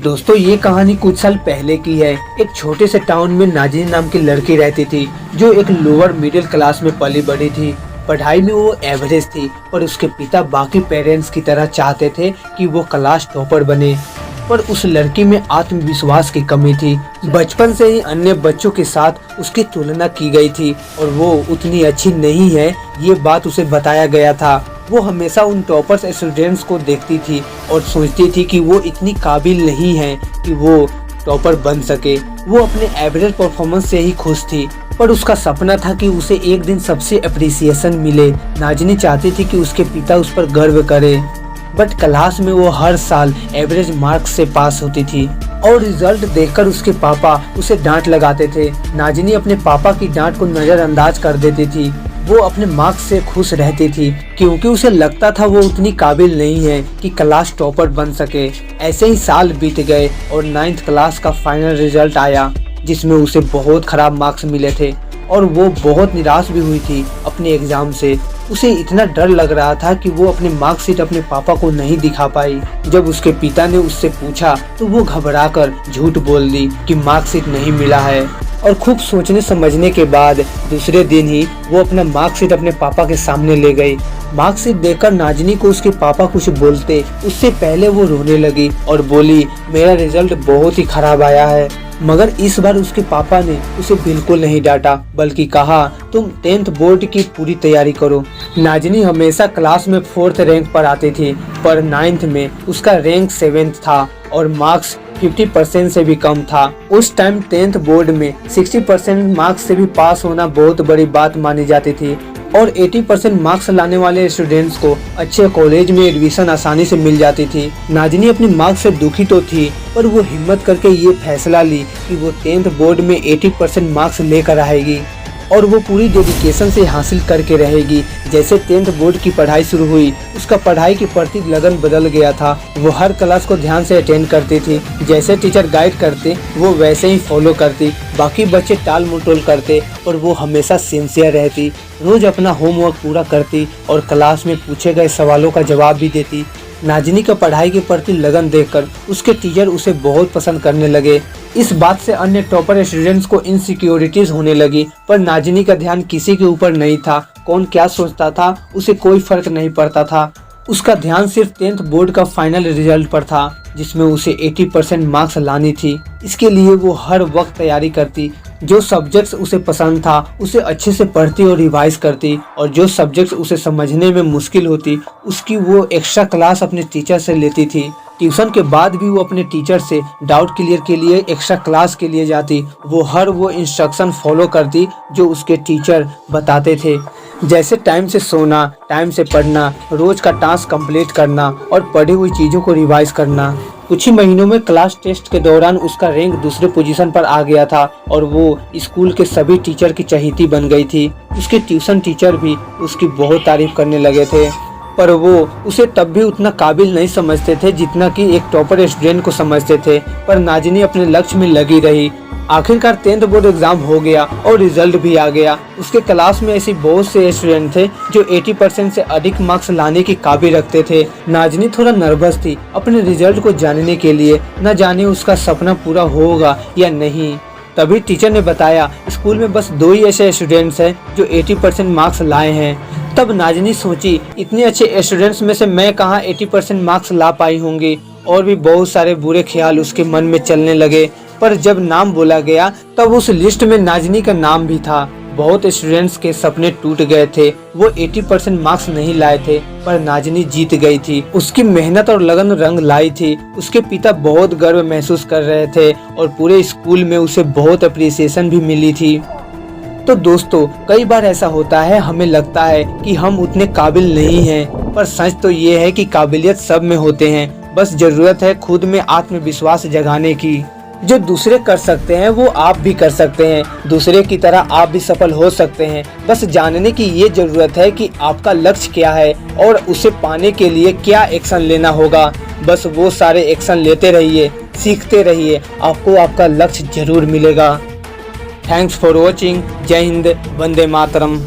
दोस्तों ये कहानी कुछ साल पहले की है। एक छोटे से टाउन में नाज़नीन नाम की लड़की रहती थी जो एक लोअर मिडिल क्लास में पली बड़ी थी। पढ़ाई में वो एवरेज थी पर उसके पिता बाकी पेरेंट्स की तरह चाहते थे कि वो क्लास टॉपर बने। पर उस लड़की में आत्मविश्वास की कमी थी। बचपन से ही अन्य बच्चों के साथ उसकी तुलना की गई थी और वो उतनी अच्छी नहीं है ये बात उसे बताया गया था। वो हमेशा उन टॉपर्स स्टूडेंट्स को देखती थी और सोचती थी कि वो इतनी काबिल नहीं है कि वो टॉपर बन सके। वो अपने एवरेज परफॉर्मेंस से ही खुश थी पर उसका सपना था कि उसे एक दिन सबसे अप्रिसिएशन मिले। नाज़नीन चाहती थी कि उसके पिता उस पर गर्व करे। बट क्लास में वो हर साल एवरेज मार्क्स से पास होती थी और रिजल्ट देखकर उसके पापा उसे डांट लगाते थे। नाज़नीन अपने पापा की डांट को नजरअंदाज कर देती थी। वो अपने मार्क्स से खुश रहती थी क्योंकि उसे लगता था वो उतनी काबिल नहीं है कि क्लास टॉपर बन सके। ऐसे ही साल बीत गए और 9th क्लास का फाइनल रिजल्ट आया जिसमें उसे बहुत खराब मार्क्स मिले थे और वो बहुत निराश भी हुई थी अपने एग्जाम से। उसे इतना डर लग रहा था कि वो अपनी मार्कशीट अपने पापा को नहीं दिखा पाई। जब उसके पिता ने उससे पूछा तो वो घबराकर झूठ बोल दी कि मार्कशीट नहीं मिला है और खूब सोचने समझने के बाद दूसरे दिन ही वो अपना मार्कशीट अपने पापा के सामने ले गई। मार्कशीट देखकर नाज़नीन को उसके पापा कुछ बोलते उससे पहले वो रोने लगी और बोली, मेरा रिजल्ट बहुत ही खराब आया है। मगर इस बार उसके पापा ने उसे बिल्कुल नहीं डांटा बल्कि कहा, तुम 10th बोर्ड की पूरी तैयारी करो। नाज़नीन हमेशा क्लास में 4th रैंक पर आती थी पर 9th में उसका रैंक 7th था और मार्क्स 50% से भी कम था। उस टाइम 10th बोर्ड में 60% मार्क्स से भी पास होना बहुत बड़ी बात मानी जाती थी और 80% मार्क्स लाने वाले स्टूडेंट्स को अच्छे कॉलेज में एडमिशन आसानी से मिल जाती थी। नाज़नीन अपनी मार्क्स से दुखी तो थी पर वो हिम्मत करके ये फैसला ली कि वो 10th बोर्ड में 80% मार्क्स लेकर आएगी और वो पूरी डेडिकेशन से हासिल करके रहेगी। जैसे 10th बोर्ड की पढ़ाई शुरू हुई उसका पढ़ाई के प्रति लगन बदल गया था। वो हर क्लास को ध्यान से अटेंड करती थी। जैसे टीचर गाइड करते वो वैसे ही फॉलो करती। बाकी बच्चे टाल मटोल करते और वो हमेशा सिंसियर रहती। रोज अपना होमवर्क पूरा करती और क्लास में पूछे गए सवालों का जवाब भी देती। नाज़नीन का पढ़ाई के प्रति लगन देखकर उसके टीचर उसे बहुत पसंद करने लगे। इस बात से अन्य टॉपर स्टूडेंट्स को इनसिक्योरिटीज होने लगी पर नाज़नीन का ध्यान किसी के ऊपर नहीं था। कौन क्या सोचता था उसे कोई फर्क नहीं पड़ता था। उसका ध्यान सिर्फ 10th बोर्ड का फाइनल रिजल्ट पर था जिसमें उसे 80% मार्क्स लानी थी। इसके लिए वो हर वक्त तैयारी करती। जो सब्जेक्ट्स उसे पसंद था उसे अच्छे से पढ़ती और रिवाइज करती और जो सब्जेक्ट्स उसे समझने में मुश्किल होती उसकी वो एक्स्ट्रा क्लास अपने टीचर से लेती थी। ट्यूशन के बाद भी वो अपने टीचर से डाउट क्लियर के लिए एक्स्ट्रा क्लास के लिए जाती। वो इंस्ट्रक्शन फॉलो करती जो उसके टीचर बताते थे, जैसे टाइम से सोना, टाइम से पढ़ना, रोज का टास्क कंप्लीट करना और पढ़ी हुई चीज़ों को रिवाइज करना। कुछ ही महीनों में क्लास टेस्ट के दौरान उसका रैंक दूसरे पोजीशन पर आ गया था और वो स्कूल के सभी टीचर की चहेती बन गई थी। उसके ट्यूशन टीचर भी उसकी बहुत तारीफ करने लगे थे पर वो उसे तब भी उतना काबिल नहीं समझते थे जितना कि एक टॉपर स्टूडेंट को समझते थे। पर नाज़नीन अपने लक्ष्य में लगी रही। आखिरकार 10th बोर्ड एग्जाम हो गया और रिजल्ट भी आ गया। उसके क्लास में ऐसे बहुत से स्टूडेंट थे जो 80% से अधिक मार्क्स लाने की काबिल रखते थे। नाज़नीन थोड़ा नर्वस थी अपने रिजल्ट को जानने के लिए, न जाने उसका सपना पूरा होगा या नहीं। तभी टीचर ने बताया स्कूल में बस 2 ही ऐसे स्टूडेंट्स हैं जो 80% मार्क्स लाए हैं। तब नाज़नीन सोची इतने अच्छे स्टूडेंट्स में से मैं कहाँ 80% मार्क्स ला पाई होंगी। और भी बहुत सारे बुरे ख्याल उसके मन में चलने लगे। पर जब नाम बोला गया तब उस लिस्ट में नाज़नीन का नाम भी था। बहुत स्टूडेंट्स के सपने टूट गए थे। वो 80% मार्क्स नहीं लाए थे पर नाज़नीन जीत गई थी। उसकी मेहनत और लगन रंग लाई थी। उसके पिता बहुत गर्व महसूस कर रहे थे और पूरे स्कूल में उसे बहुत अप्रिसिएशन भी मिली थी। तो दोस्तों कई बार ऐसा होता है, हमें लगता है कि हम उतने काबिल नहीं हैं पर सच तो ये है कि काबिलियत सब में होते हैं। बस जरूरत है खुद में आत्मविश्वास जगाने की। जो दूसरे कर सकते हैं वो आप भी कर सकते हैं। दूसरे की तरह आप भी सफल हो सकते हैं। बस जानने की ये जरूरत है कि आपका लक्ष्य क्या है और उसे पाने के लिए क्या एक्शन लेना होगा। बस वो सारे एक्शन लेते रहिए, सीखते रहिए, आपको आपका लक्ष्य जरूर मिलेगा। Thanks for watching. जय हिंद, वंदे मातरम।